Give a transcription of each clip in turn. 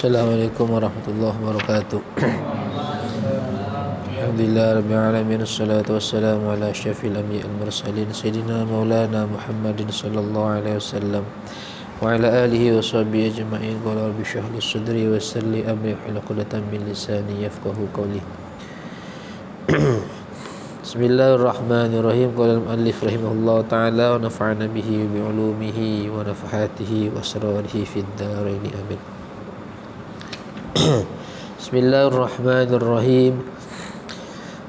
Assalamualaikum warahmatullahi wabarakatuh. Alhamdulillah rabbil alamin, wassalatu wassalamu ala asyrafil anbiya'i wal mursalin sayyidina maulana Muhammadin sallallahu alaihi wasallam wa ala alihi wa sahbihi ajma'in. Qala rabbi shrah li sadri wa yassir li amri wahlul 'uqdatam min lisani yafqahu qawli. Bismillahirrahmanirrahim. Qala al-muallif rahimahullahu ta'ala wa nafa'ana bihi bi 'ulumihi wa nafahatihi wa asrarihi fid dharain amin. Bismillahirrahmanirrahim.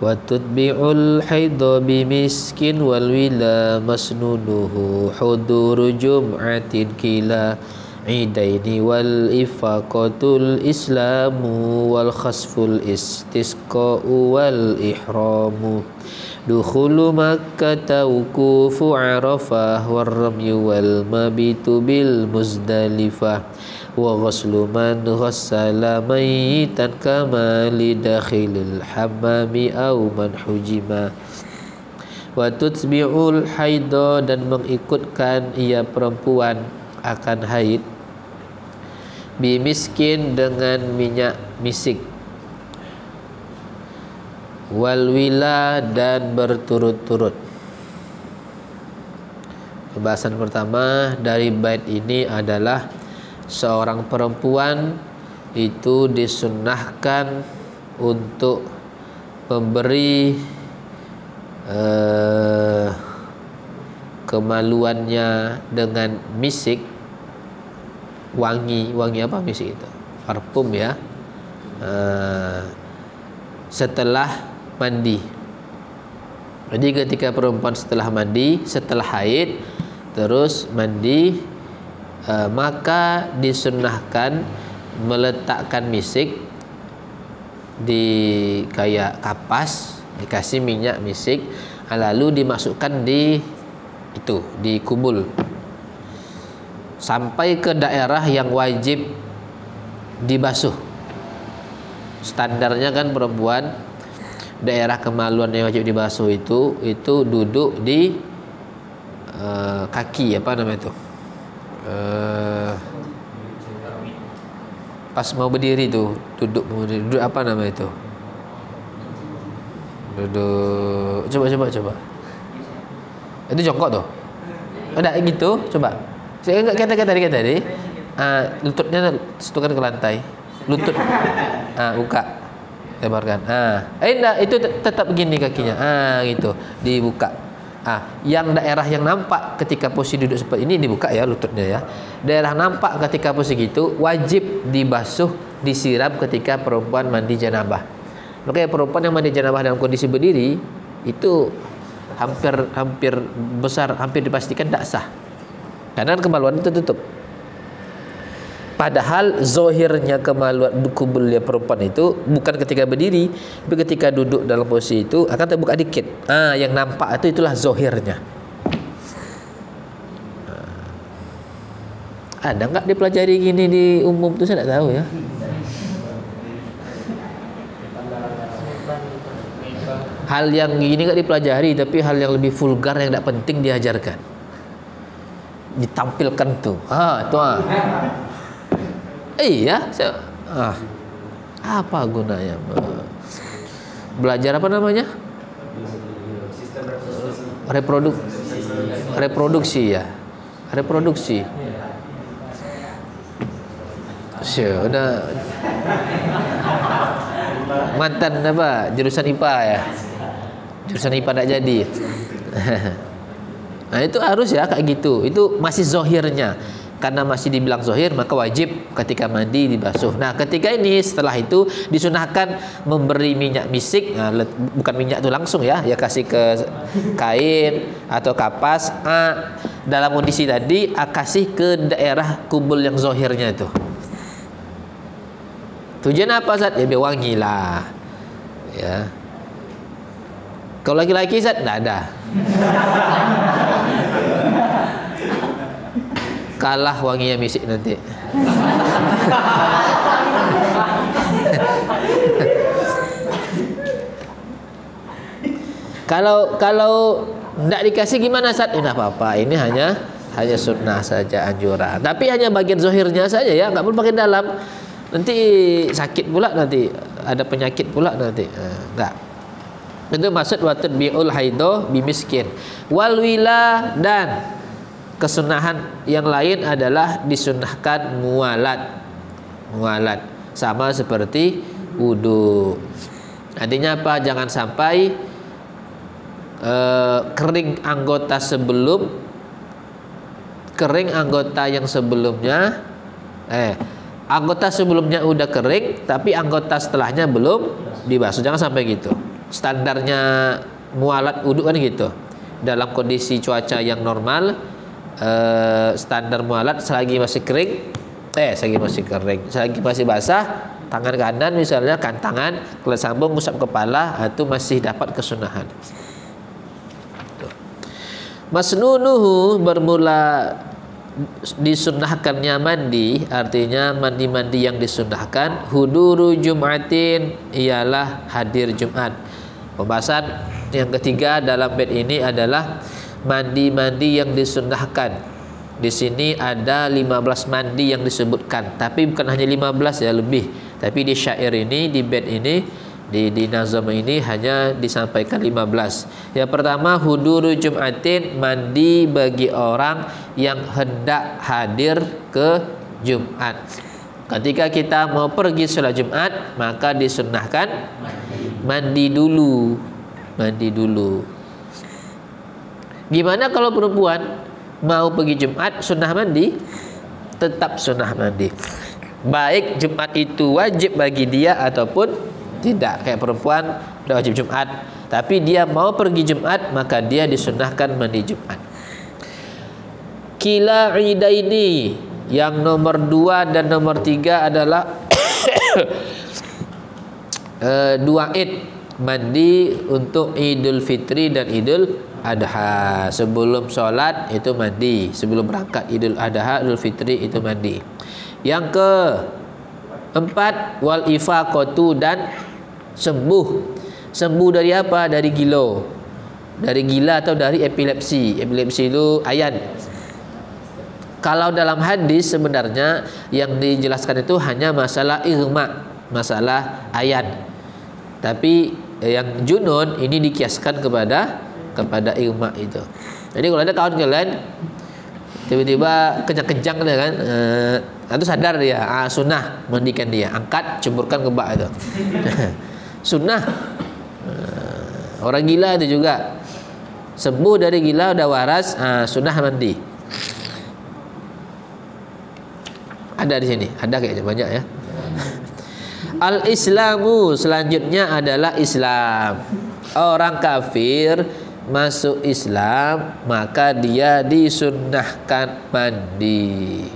Wa tutbi'ul haidha bimiskin wal wila masnuduhu huduru jum'atin kila idaini wal ifaqatul islamu wal khasful istisqa'u wal ihramu dukhulu makkah wuqufu arafah war ramyu wal mabitu bil muzdalifah wa ghuslu man ghassala mayitan kama li dakhilil hammami aw man hujima wa tutbi'ul haidha, dan mengikutkan ia perempuan akan haid bimiskin dengan minyak misik wal wila, dan berturut-turut. Pembahasan pertama dari bait ini adalah seorang perempuan itu disunnahkan untuk memberi kemaluannya dengan misik, wangi apa misik itu? Parfum ya. Setelah mandi. Jadi ketika perempuan setelah mandi, setelah haid terus mandi, maka disunnahkan meletakkan misik di kayak kapas, dikasih minyak misik, lalu dimasukkan di kubul sampai ke daerah yang wajib dibasuh. Standarnya kan perempuan daerah kemaluan yang wajib dibasuh itu duduk di kaki, apa namanya itu? Pas mau berdiri tuh, duduk apa nama itu? Duduk, coba. Itu jongkok tuh. Ada gitu, coba. Saya enggak kata tadi. Lututnya sentuhkan ke lantai. Lutut. Buka. Lebarkan. Enggak, itu tetap begini kakinya. Gitu. Dibuka. Yang daerah yang nampak ketika posisi duduk seperti ini dibuka ya lututnya ya. Daerah nampak ketika posisi gitu wajib dibasuh, disiram ketika perempuan mandi janabah. Makanya perempuan yang mandi janabah dalam kondisi berdiri itu hampir dipastikan tak sah. Karena kemaluan itu tutup. Padahal zohirnya kemaluan kubulnya perempuan itu bukan ketika berdiri, tapi ketika duduk dalam posisi itu akan terbuka dikit. Yang nampak itulah zohirnya. Ada nggak dipelajari gini di umum tuh, saya tidak tahu ya. Hal yang gini nggak dipelajari, tapi hal yang lebih vulgar yang tidak penting diajarkan, ditampilkan tuh. Iya, apa gunanya belajar apa namanya? Reproduksi ya. Reproduksi. Udah mantan apa? Jurusan IPA ya. Jurusan IPA tidak jadi. Nah, itu harus ya kayak gitu. Itu masih zohirnya. Karena masih dibilang zohir, maka wajib ketika mandi dibasuh. Nah, ketika ini setelah itu disunahkan memberi minyak misik, bukan minyak itu langsung ya, kasih ke kain atau kapas. Dalam kondisi tadi, kasih ke daerah kubul yang zohirnya itu. Tujuan apa Zat? Ya biar wangi lah. Ya. Kalau laki-laki Zat, tidak ada. Kalah wanginya misik nanti. Kalau tidak dikasih gimana Ustaz? Tidak apa-apa. Ini hanya sunnah saja, anjuran. Tapi hanya bagian zahirnya saja ya, nggak perlu pakai dalam. nanti sakit pula, nanti ada penyakit pula nanti. Enggak. Itu maksud wa tadbi'ul haido bimiskin. Wal wila, dan kesunahan yang lain adalah disunahkan mualat. Mualat sama seperti wudu. Artinya apa? Jangan sampai kering anggota yang sebelumnya, anggota sebelumnya udah kering tapi anggota setelahnya belum dibasuh. Jangan sampai gitu. Standarnya mualat wudu kan gitu. Dalam kondisi cuaca yang normal, standar mualat selagi masih kering, selagi masih basah, tangan kanan misalnya, kan tangan kelas sambung ngusap kepala, itu masih dapat kesunahan. Masnunuhu, bermula disunnahkannya mandi, artinya mandi-mandi yang disunnahkan. Huduru Jum'atin, ialah hadir Jumat. Pembahasan yang ketiga dalam bait ini adalah mandi-mandi yang disunnahkan. Di sini ada 15 mandi yang disebutkan, tapi bukan hanya 15 ya, lebih. Tapi di syair ini, di bait ini, di nazam ini hanya disampaikan 15. Yang pertama, huduru Jum'atin, mandi bagi orang yang hendak hadir ke Jumat. Ketika kita mau pergi sholat Jumat, maka disunnahkan mandi dulu. Mandi dulu. Gimana kalau perempuan mau pergi Jumat, sunnah mandi? Tetap sunnah mandi. Baik Jumat itu wajib bagi dia ataupun tidak. Kayak perempuan udah wajib Jumat, tapi dia mau pergi Jumat, maka dia disunnahkan mandi Jumat. Kila idaini, yang nomor 2 dan nomor 3 adalah dua id. Mandi untuk Idul Fitri dan Idul Adha. Sebelum sholat itu mandi, sebelum berangkat Idul Adha, Idul Fitri itu mandi. Yang keempat, wal ifaqatu, dan sembuh. Sembuh dari apa? Dari gila. Dari gila atau dari epilepsi. Epilepsi itu ayan. Kalau dalam hadis sebenarnya yang dijelaskan itu hanya masalah irma, masalah ayan. Tapi yang junun ini dikiaskan kepada irma itu. Jadi kalau ada kawan kalian tiba-tiba kejang-kejang dia kan, itu sadar dia, sunnah mandikan dia, angkat ceburkan ke bak itu. Sunnah. Orang gila itu juga sembuh dari gila, udah waras, sunnah mandi. Ada di sini, ada kayaknya banyak ya. Al-Islamu, selanjutnya adalah Islam. Orang kafir masuk Islam, maka dia disunnahkan mandi.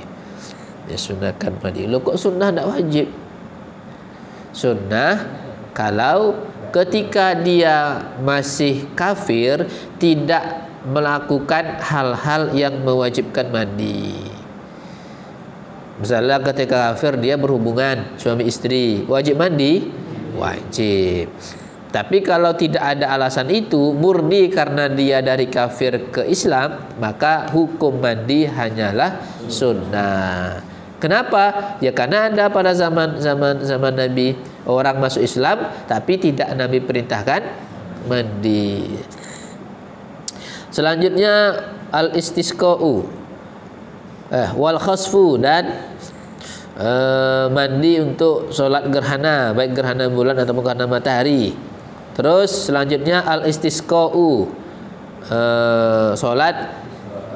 Disunnahkan mandi. Loh, kok sunnah tak wajib? Sunnah kalau ketika dia masih kafir tidak melakukan hal-hal yang mewajibkan mandi. Misalnya ketika kafir dia berhubungan suami istri, wajib mandi? Wajib. Tapi kalau tidak ada alasan itu, murni karena dia dari kafir ke Islam, maka hukum mandi hanyalah sunnah. Kenapa? Ya karena ada pada zaman Nabi orang masuk Islam tapi tidak Nabi perintahkan mandi. Selanjutnya al-istisqa'u, wal khasfu, dan mandi untuk solat gerhana, baik gerhana bulan ataupun gerhana matahari. Terus selanjutnya al-istisqa'u, solat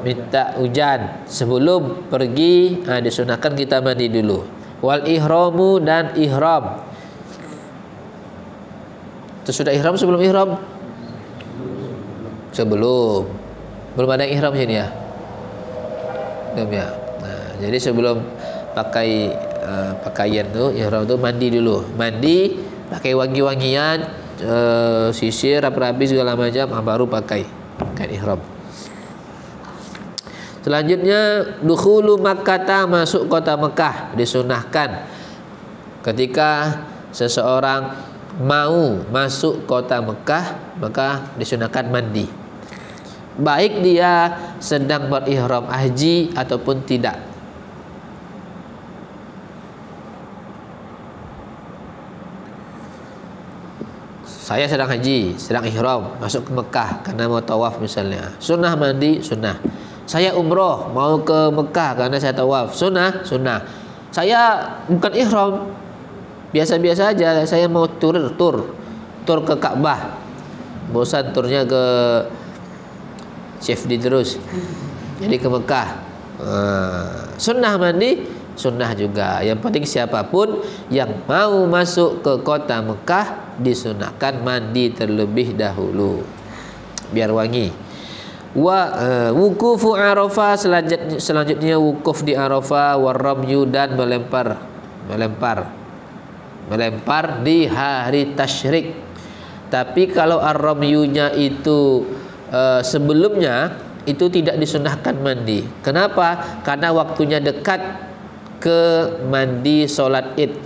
minta hujan. Sebelum pergi disunahkan kita mandi dulu. Wal ihramu, dan ihram. Itu sudah ihram sebelum ihram? Belum ada ihram sini ya? Belum ya. Jadi sebelum pakai pakaian tuh ihram tuh mandi dulu. Mandi, pakai wangi-wangian, sisir, rapi-rapi segala macam, baru pakai ihram. Selanjutnya dukhulu Makkah, masuk kota Mekah. Disunahkan ketika seseorang mau masuk kota Mekah, maka disunahkan mandi, baik dia sedang berihram haji ataupun tidak. saya sedang haji, sedang ihram, masuk ke Mekah karena mau tawaf misalnya. Sunnah mandi, sunnah. Saya umroh, mau ke Mekah karena saya tawaf. Sunnah, sunnah. Saya bukan ihram, biasa-biasa aja. Saya mau tur ke Ka'bah. Bosan turnya ke Chefdi terus. Jadi ke Mekah. Sunnah mandi, sunnah juga. Yang penting siapapun yang mau masuk ke kota Mekah disunahkan mandi terlebih dahulu biar wangi. Wukufu Arafah, selanjutnya wukuf di Arafah, waramyu, dan melempar di hari tasyrik. Tapi kalau ar-ramyunya itu sebelumnya itu tidak disunahkan mandi. Kenapa? Karena waktunya dekat ke mandi solat id.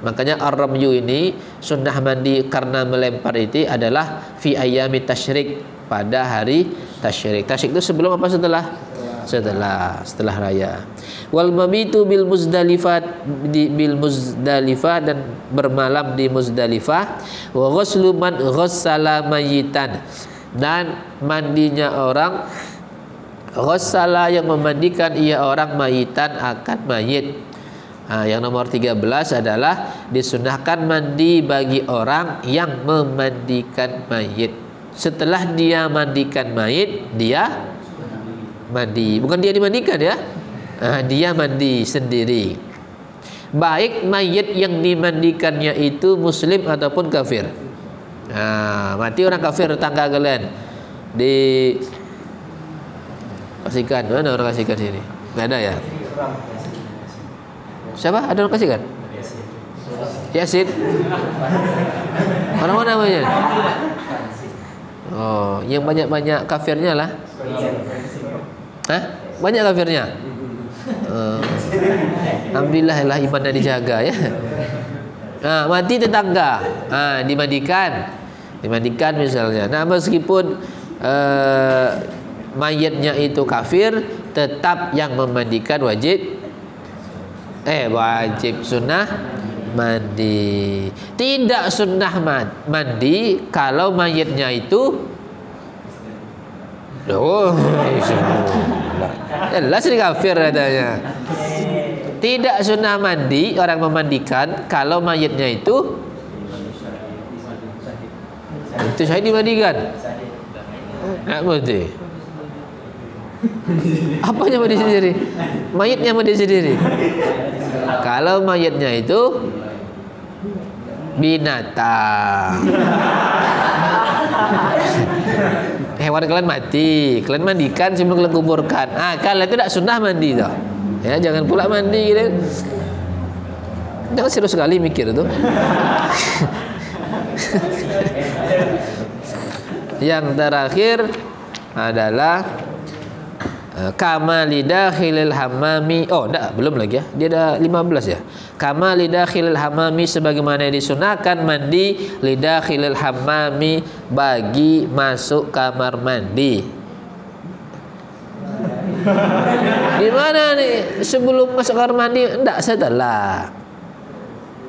Makanya ar-ramyu ini sunnah mandi karena melempar itu adalah fi ayyami tasyrik, pada hari tasyrik. Tasyrik itu sebelum apa setelah? Setelah raya. Wal mabitu bil Muzdalifah, dan bermalam di Muzdalifah. Wa ghuslu man ghassala mayitan, dan mandinya orang ghassala yang memandikan ia orang mayitan akan mayit. Yang nomor 13 adalah disunahkan mandi bagi orang yang memandikan mayit. Setelah dia mandikan mayit, dia mandi. Bukan dia dimandikan ya, dia mandi sendiri. Baik mayit yang dimandikannya itu muslim ataupun kafir. Mati orang kafir tetangga kalian di kasihkan, mana orang kasihkan sini? Nggak ada ya? Siapa? Ada orang kasihkan? Yasin. Orang mana namanya? Oh, yang banyak-banyak kafirnya lah. Banyak kafirnya. Alhamdulillah lah imannya dijaga ya. Mati tetangga, dimandikan misalnya. Nah, meskipun mayatnya itu kafir, tetap yang memandikan wajib sunnah mandi. Tidak sunnah mandi kalau mayatnya itu jelas ini kafir katanya. Tidak sunnah mandi orang memandikan kalau mayatnya itu saya dimandikan. Nggak mesti. Apanya mandi sendiri? Mayatnya mandi sendiri. Kalau mayatnya itu binatang, hewan kalian mati, kalian mandikan sebelum kalian kuburkan. Kalian tidak sunnah mandi toh. Ya, jangan pula mandi gitu. Jangan serius sekali mikir itu. Yang terakhir adalah kama lidakhilil hammami. Belum lagi ya. Dia ada 15 ya. Kama lidakhilil hammami, sebagaimana disunahkan mandi lidakhilil hammami, bagi masuk kamar mandi. Di mana nih? Sebelum masuk kamar mandi? Enggak, setelah.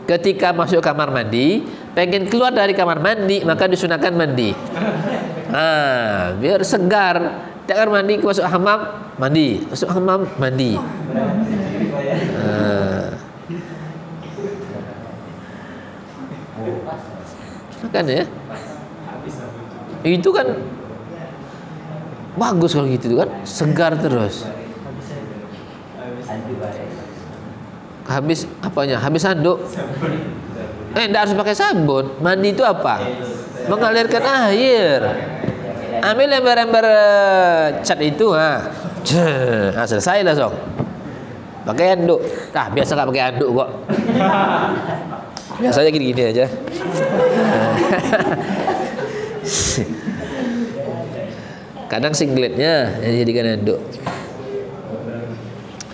Ketika masuk kamar mandi, pengen keluar dari kamar mandi, maka disunahkan mandi. Biar segar. Jangan mandi, masuk hammam mandi, masuk hammam mandi. Kan ya? Itu kan bagus kalau gitu kan, segar terus. Habis apanya? Habis handuk. Enggak harus pakai sabun. Mandi itu apa? Mengalirkan air. Ambil lembar-lembar cat itu, selesai langsung. Pakai handuk. Biasa nggak pakai handuk kok. Biasanya gini-gini aja. Kadang singletnya jadikan handuk.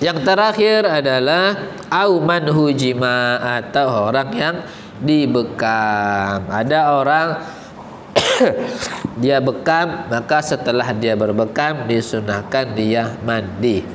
Yang terakhir adalah auman hujima, atau orang yang dibekam. Ada orang dia bekam, maka setelah dia berbekam disunahkan dia mandi.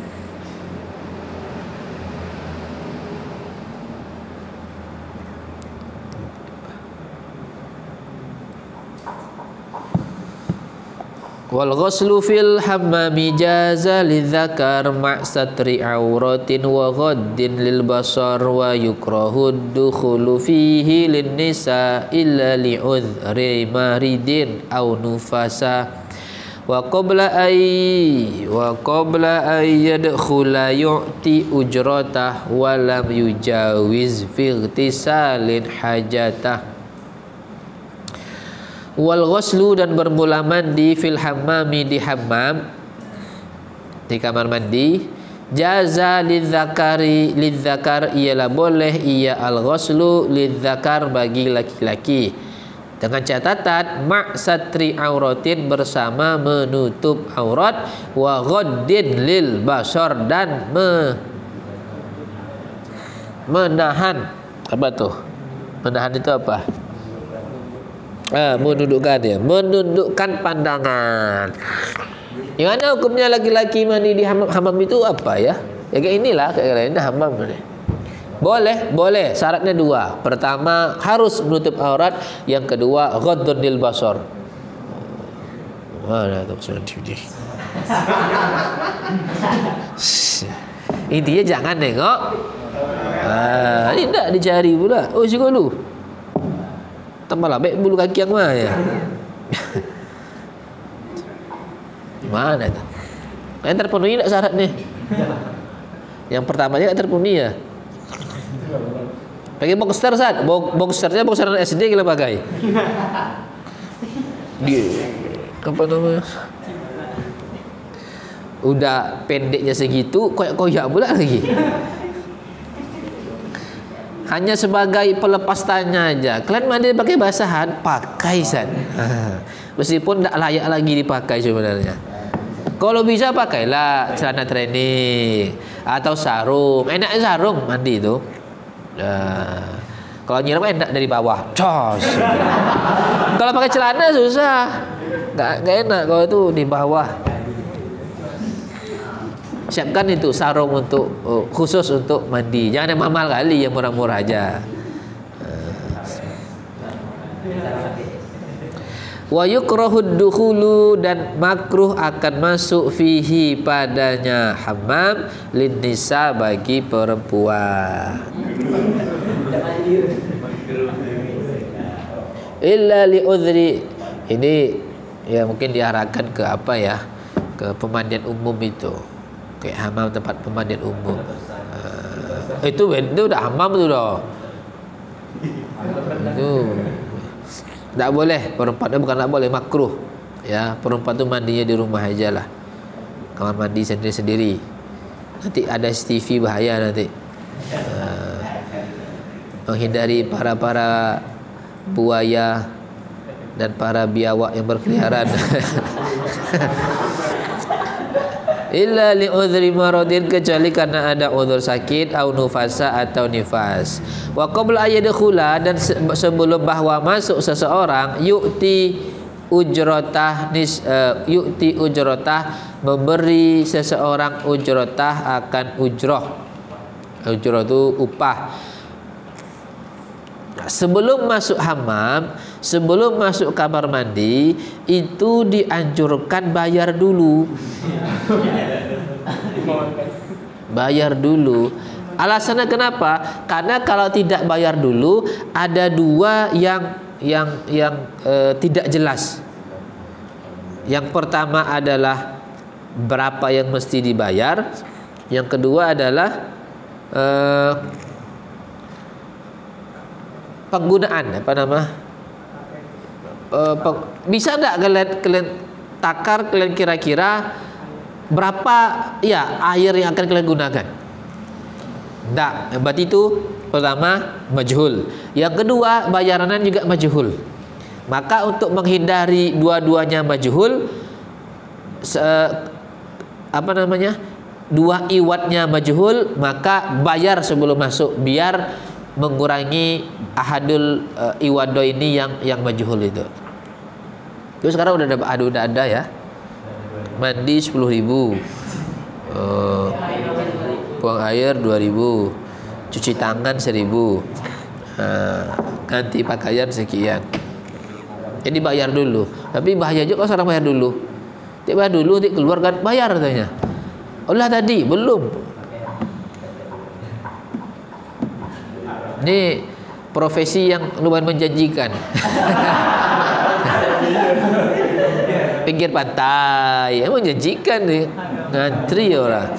Wal ghuslu fil hammami jaza lidzakar ma' satri auratin wa ghaddin lil basar wa yukrahu dukhulu fihi lin nisa illa li udhri maridin aw nufasa wa qabla ay yadkhula yu'ti ujratah wa lam yujawiz fi ightisalin hajatah. Wal ghuslu dan bermula mandi fil hammami di hammam, di kamar mandi, jaza lidzakar ialah boleh ia al ghuslu lidzakar bagi laki-laki dengan catatan ma' satri auratin bersama menutup aurat wa ghaddin lil basar dan menahan apa tuh? Menahan itu apa? Menundukkan pandangan. Yang mana hukumnya laki-laki mandi di hammam itu apa ya? Ya kayak inilah, kayak ini hammam ini. Boleh. Syaratnya dua. Pertama harus menutup aurat. Yang kedua ghaddun lil basar. Mana tuh selanjutnya? Intinya jangan nengok. Ini tidak dicari pula. Oh cukup lu. Tambah lah baik bulu kaki yang mana ya? Mana itu? Yang terpenuhi tak syarat nih? Yang pertamanya tak terpenuhi ya? Pakai boxer Sat? Boxernya boxeran SD kita pakai. Dia apa namanya? Udah pendeknya segitu, koyak-koyak pula lagi. Hanya sebagai pelepas tanya aja. Kalian mandi pakai basahan, pakai San. Meskipun tidak layak lagi dipakai sebenarnya. Kalau bisa pakailah celana training atau sarung. Enaknya sarung mandi itu. Kalau nyiram enak dari bawah. Cos. Kalau pakai celana susah. Nggak enak kalau itu di bawah. Siapkan itu sarung untuk khusus untuk mandi. Jangan yang mahal kali, yang murah-murah aja. Wa yukrahud dukhulu dan makruh akan masuk fihi padanya hammam lin nisa bagi perempuan. Illa li udhri. Ini ya mungkin diarahkan ke apa ya? Ke pemandian umum itu. Kayak hammam tempat pemandian umum. Itu udah hammam itu dah. Itu tak boleh, perempuan itu bukan tak boleh, makruh. Ya, perempuan itu mandinya di rumah aja lah. Kamar mandi sendiri-sendiri. Nanti ada CCTV bahaya nanti. Menghindari para buaya dan para biawak yang berkeliaran. Illa li udhri maradin, kecuali karena ada udzur sakit atau nufasa atau nifas. Wa qabla ayyadkhula, dan sebelum bahwa masuk seseorang, yu'ti ujratah memberi seseorang ujratah akan ujrah. Ujrah itu upah. Sebelum masuk hammam, sebelum masuk kamar mandi, itu dianjurkan bayar dulu. Bayar dulu. Alasannya kenapa? Karena kalau tidak bayar dulu, ada dua yang tidak jelas. Yang pertama adalah berapa yang mesti dibayar. Yang kedua adalah penggunaan bisa enggak kalian takar, kalian kira-kira berapa ya air yang akan kalian gunakan? Enggak, berarti itu pertama majhul. Yang kedua bayarannya juga majhul. Maka untuk menghindari dua-duanya majhul, dua iwatnya majhul, maka bayar sebelum masuk biar mengurangi ahadul iwado ini yang majhul itu. Terus sekarang udah ada ya. Mandi 10.000, buang air 2.000, cuci tangan 1.000, ganti pakaian sekian. Jadi bayar dulu. Tapi bahaya juga kalau sekarang bayar dulu. Tik bayar dulu, tik keluar kan bayar katanya. Olah tadi belum. Ini profesi yang lumayan menjanjikan. Pinggir pantai, menjanjikan nih, ngantri orang.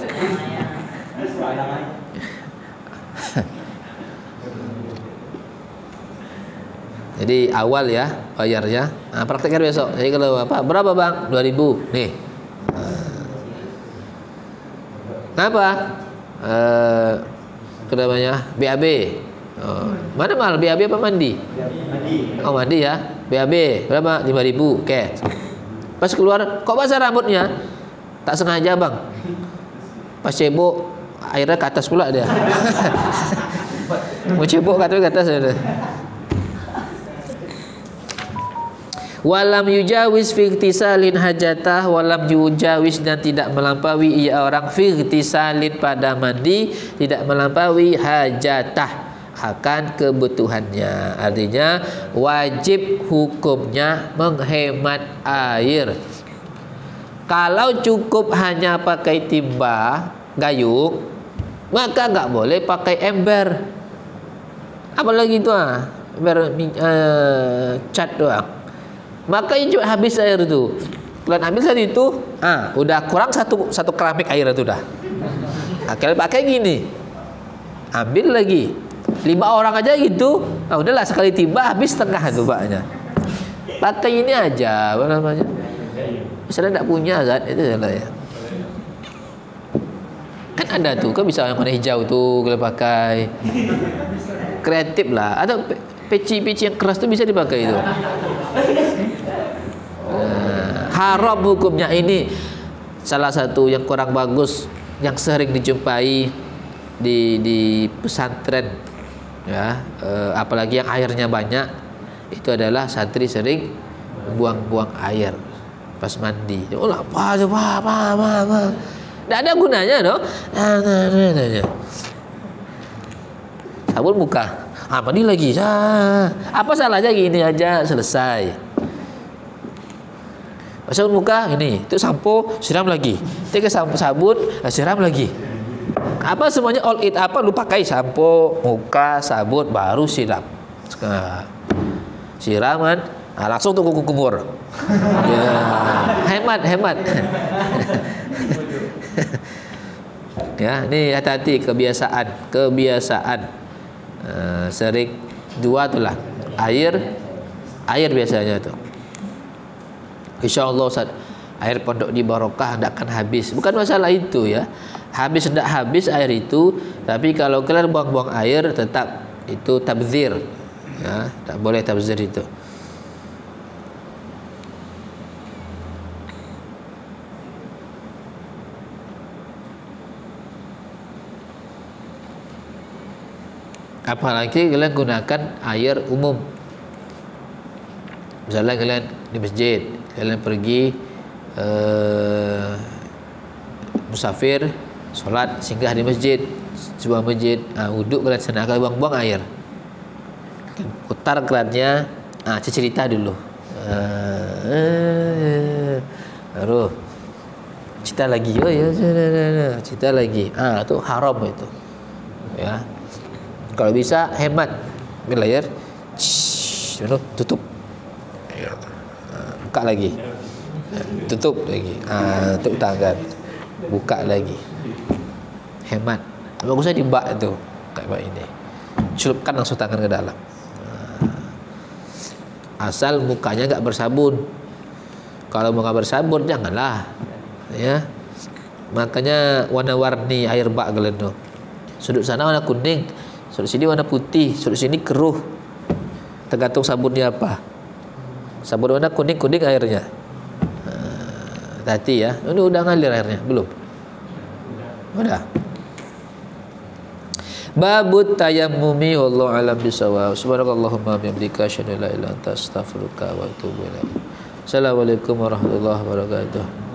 Jadi awal ya bayarnya. Nah, praktekkan besok. Jadi kalau apa? Berapa bang? 2000. Nih. Kenapa? Namanya BAB. Mana mahal BAB apa mandi? Oh mandi ya. BAB berapa? 5.000. Oke. Pas keluar, kok basah rambutnya? Tak sengaja bang. Pas cebok, airnya ke atas pula dia. Mau cebok ke atas ada. Walam yujawis fi ightisalin hajatah, walam yujawis dan tidak melampaui ia orang fi ightisalin pada mandi, tidak melampaui hajatah akan kebutuhannya. Artinya wajib hukumnya menghemat air. Kalau cukup hanya pakai timba gayung, maka nggak boleh pakai ember. Apalagi itu ember cat doang. Maka juga habis air itu. Kalian ambil saat itu, udah kurang satu keramik air itu dah. Kalian pakai gini, ambil lagi 5 orang aja gitu. Udahlah sekali tiba habis setengah itu baknya. Pakai ini aja, apa namanya? Misalnya tidak punya zat itu salah ya. Kan ada tuh, kan bisa yang warna hijau tuh kalian pakai. Kreatif lah. Atau peci-peci yang keras tuh bisa dipakai itu. Haram hukumnya ini salah satu yang kurang bagus yang sering dijumpai di pesantren ya, apalagi yang airnya banyak itu adalah santri sering buang-buang air pas mandi. Oh apa tidak ada gunanya no. Sabun muka, mandi lagi. Apa salahnya gini aja selesai. Sabun muka ini, itu sampo siram lagi. Tiga sabun siram lagi. Apa semuanya all in apa lu pakai sampo, muka, sabun baru siram. Siraman langsung tunggu kumur. Ya, hemat. Ya, ini hati-hati kebiasaan. Sering dua itulah air biasanya tuh. InsyaAllah Ustaz, air pondok di barokah tidak akan habis. Bukan masalah itu ya. Habis tidak habis air itu, tapi kalau kalian buang-buang air tetap itu tabzir. Ya, tak boleh tabzir itu. Apalagi kalian gunakan air umum. Misalnya kalian di masjid, kalian pergi musafir, sholat, singgah di masjid, sebuah masjid, wuduk kalian sana, kalian buang-buang air, putar kerannya, cerita dulu, baru cerita lagi, cerita lagi, itu haram itu, ya. Kalau bisa hemat, ambil air, tutup. Buka lagi, tutup lagi, tutup tangan, buka lagi, hemat. Bagusnya di bak itu kayak bak ini, celupkan langsung tangan ke dalam, asal mukanya nggak bersabun. Kalau muka bersabun janganlah ya. Makanya warna-warni air bak kalian tuh, sudut sana warna kuning, sudut sini warna putih, sudut sini keruh, tergantung sabunnya apa. Sabun warna kuning-kuning airnya. Hati ya. Ini udah ngalir airnya? Belum? Udah. Babut tayammumi wallahu a'lam bishawab. Subhanakallahumma bihamdika asyhadu an la ilaha illa anta astaghfiruka wa atubu ilaik. Assalamualaikum warahmatullahi wabarakatuh.